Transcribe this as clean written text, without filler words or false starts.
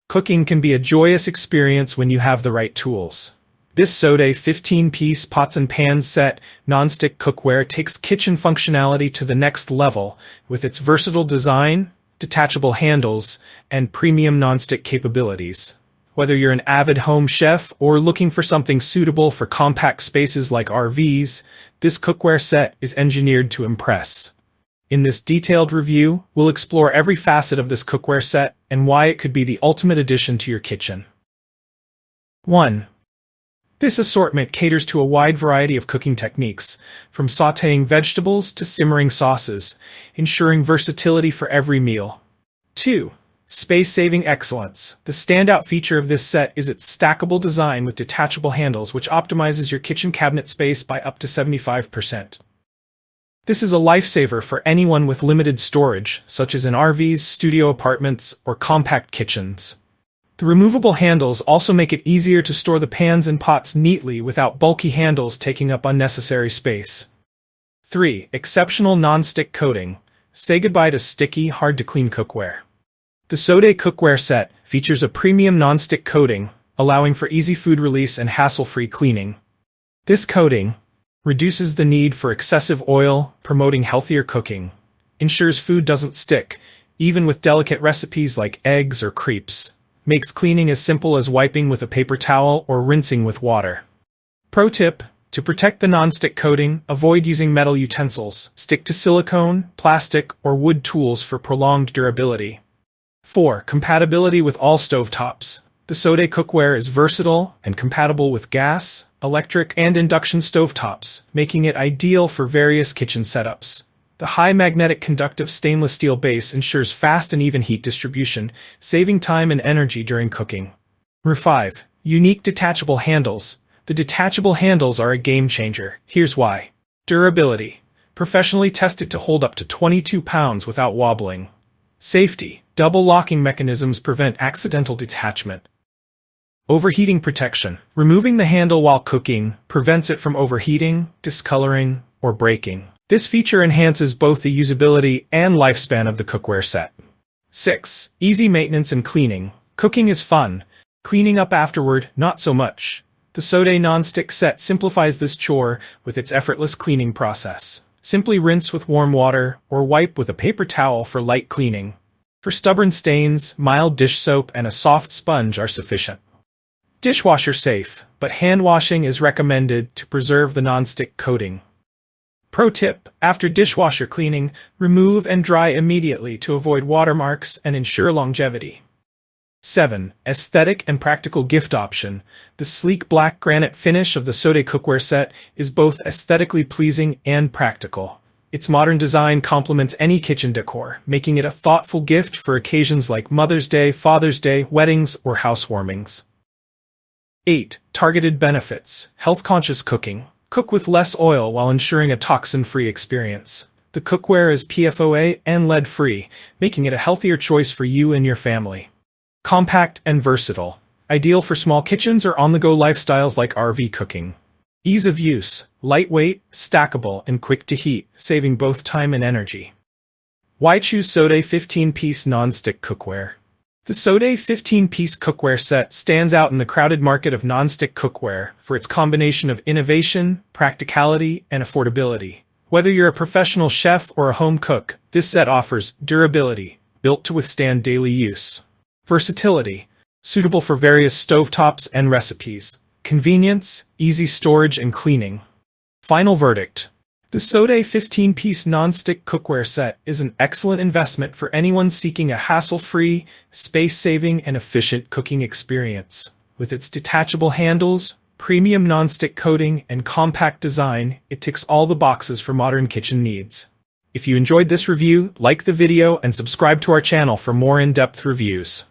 Cooking can be a joyous experience when you have the right tools. This Soday 15-piece pots and pans set nonstick cookware takes kitchen functionality to the next level with its versatile design, detachable handles, and premium nonstick capabilities. Whether you're an avid home chef or looking for something suitable for compact spaces like RVs, this cookware set is engineered to impress. In this detailed review, we'll explore every facet of this cookware set and why it could be the ultimate addition to your kitchen. 1. This assortment caters to a wide variety of cooking techniques, from sautéing vegetables to simmering sauces, ensuring versatility for every meal. 2. Space-saving excellence. The standout feature of this set is its stackable design with detachable handles, which optimizes your kitchen cabinet space by up to 75%. This is a lifesaver for anyone with limited storage, such as in RVs, studio apartments, or compact kitchens. The removable handles also make it easier to store the pans and pots neatly without bulky handles taking up unnecessary space. 3. Exceptional non-stick coating. Say goodbye to sticky, hard-to-clean cookware. The Soday Cookware Set features a premium non-stick coating, allowing for easy food release and hassle-free cleaning. This coating reduces the need for excessive oil, promoting healthier cooking, ensures food doesn't stick, even with delicate recipes like eggs or crepes, makes cleaning as simple as wiping with a paper towel or rinsing with water. Pro tip: to protect the non-stick coating, avoid using metal utensils. Stick to silicone, plastic, or wood tools for prolonged durability. 4. Compatibility with all stovetops. The Soday cookware is versatile and compatible with gas, electric, and induction stovetops, making it ideal for various kitchen setups. The high magnetic conductive stainless steel base ensures fast and even heat distribution, saving time and energy during cooking. 5. Unique detachable handles. The detachable handles are a game changer. Here's why. Durability. Professionally tested to hold up to 22 pounds without wobbling. Safety. Double locking mechanisms prevent accidental detachment. Overheating protection. Removing the handle while cooking prevents it from overheating, discoloring, or breaking. This feature enhances both the usability and lifespan of the cookware set. 6. Easy maintenance and cleaning. Cooking is fun. Cleaning up afterward, not so much. The Soday nonstick set simplifies this chore with its effortless cleaning process. Simply rinse with warm water or wipe with a paper towel for light cleaning. For stubborn stains, mild dish soap and a soft sponge are sufficient. Dishwasher safe, but hand washing is recommended to preserve the nonstick coating. Pro tip: after dishwasher cleaning, remove and dry immediately to avoid watermarks and ensure longevity. 7. Aesthetic and practical gift option. The sleek black granite finish of the Soday cookware set is both aesthetically pleasing and practical. Its modern design complements any kitchen decor, making it a thoughtful gift for occasions like Mother's Day, Father's Day, weddings, or housewarmings. 8. Targeted benefits. Health-conscious cooking. Cook with less oil while ensuring a toxin-free experience. The cookware is PFOA and lead-free, making it a healthier choice for you and your family. Compact and versatile. Ideal for small kitchens or on-the-go lifestyles like RV cooking. Ease of use. Lightweight, stackable, and quick to heat, saving both time and energy. Why choose Soday 15-piece non-stick cookware? The Soday 15-piece cookware set stands out in the crowded market of non-stick cookware for its combination of innovation, practicality, and affordability. Whether you're a professional chef or a home cook, this set offers durability, built to withstand daily use. Versatility, suitable for various stovetops and recipes. Convenience, easy storage and cleaning. Final verdict. The Soday 15-piece non-stick cookware set is an excellent investment for anyone seeking a hassle-free, space-saving, and efficient cooking experience. With its detachable handles, premium non-stick coating, and compact design, it ticks all the boxes for modern kitchen needs. If you enjoyed this review, like the video and subscribe to our channel for more in-depth reviews.